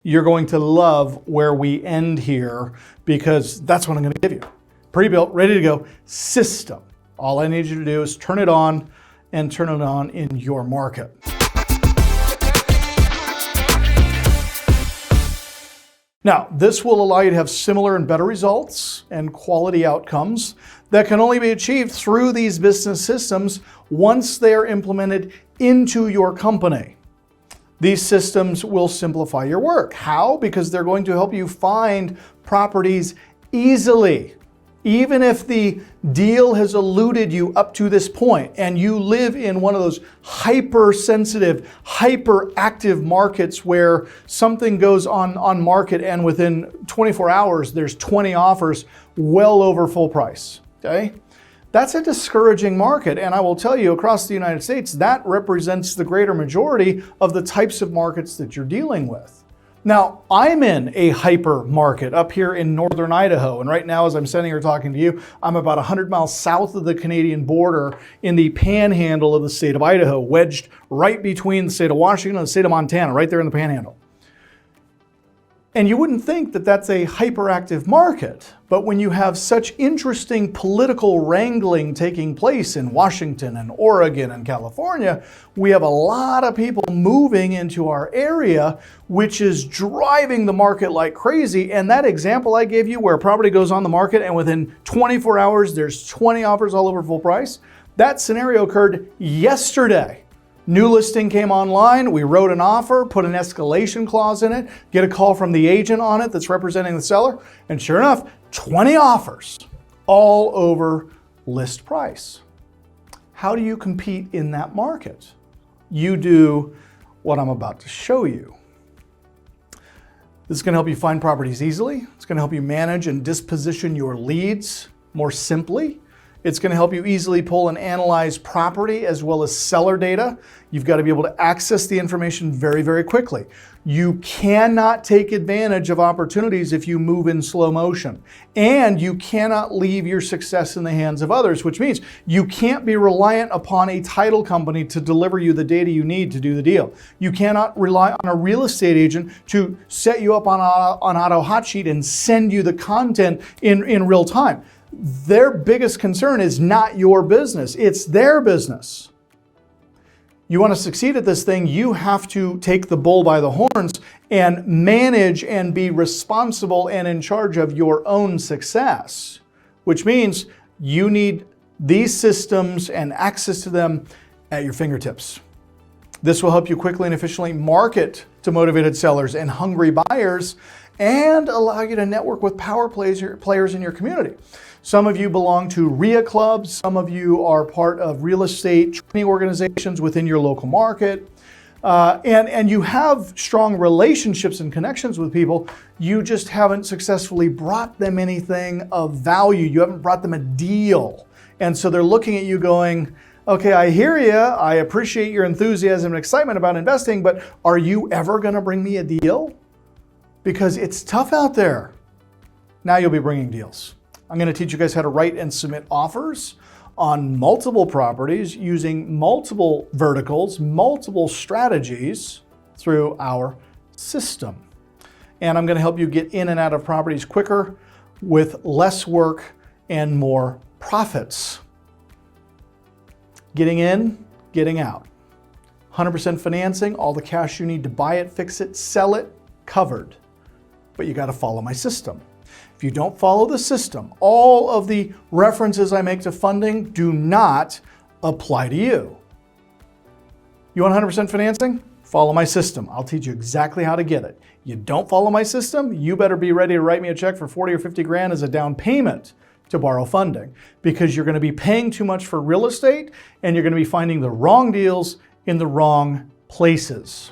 You're going to love where we end here because that's what I'm going to give you. Pre-built, ready to go system. All I need you to do is turn it on and turn it on in your market. Now, this will allow you to have similar and better results and quality outcomes that can only be achieved through these business systems once they are implemented into your company. These systems will simplify your work. How? Because they're going to help you find properties easily. Even if the deal has eluded you up to this point and you live in one of those hypersensitive, hyperactive markets where something goes on market and within 24 hours there's 20 offers well over full price, okay? That's a discouraging market, and I will tell you across the United States that represents the greater majority of the types of markets that you're dealing with. Now, I'm in a hyper market up here in northern Idaho, and right now as I'm sitting here talking to you, I'm about 100 miles south of the Canadian border in the panhandle of the state of Idaho, wedged right between the state of Washington and the state of Montana, right there in the panhandle. And you wouldn't think that that's a hyperactive market, but when you have such interesting political wrangling taking place in Washington and Oregon and California, we have a lot of people moving into our area, which is driving the market like crazy. And that example I gave you where a property goes on the market and within 24 hours, there's 20 offers all over full price, that scenario occurred yesterday. New listing came online, we wrote an offer, put an escalation clause in it, get a call from the agent on it that's representing the seller, and sure enough, 20 offers, all over list price. How do you compete in that market? You do what I'm about to show you. This is going to help you find properties easily. It's going to help you manage and disposition your leads more simply. It's going to help you easily pull and analyze property as well as seller data. You've got to be able to access the information very, very quickly. You cannot take advantage of opportunities if you move in slow motion. And you cannot leave your success in the hands of others, which means you can't be reliant upon a title company to deliver you the data you need to do the deal. You cannot rely on a real estate agent to set you up on Auto Hot Sheet and send you the content in real time. Their biggest concern is not your business, it's their business. You want to succeed at this thing, you have to take the bull by the horns and manage and be responsible and in charge of your own success, which means you need these systems and access to them at your fingertips. This will help you quickly and efficiently market to motivated sellers and hungry buyers and allow you to network with power players in your community. Some of you belong to RIA clubs, some of you are part of real estate training organizations within your local market, and you have strong relationships and connections with people. You just haven't successfully brought them anything of value. You haven't brought them a deal. And so they're looking at you going, okay, I hear you, I appreciate your enthusiasm and excitement about investing, but are you ever gonna bring me a deal? Because it's tough out there. Now you'll be bringing deals. I'm going to teach you guys how to write and submit offers on multiple properties using multiple verticals, multiple strategies through our system. And I'm going to help you get in and out of properties quicker with less work and more profits. Getting in, getting out. 100% financing, all the cash you need to buy it, fix it, sell it, covered. But you got to follow my system. If you don't follow the system, all of the references I make to funding do not apply to you. You want 100% financing? Follow my system. I'll teach you exactly how to get it. You don't follow my system, you better be ready to write me a check for 40 or 50 grand as a down payment to borrow funding, because you're going to be paying too much for real estate and you're going to be finding the wrong deals in the wrong places.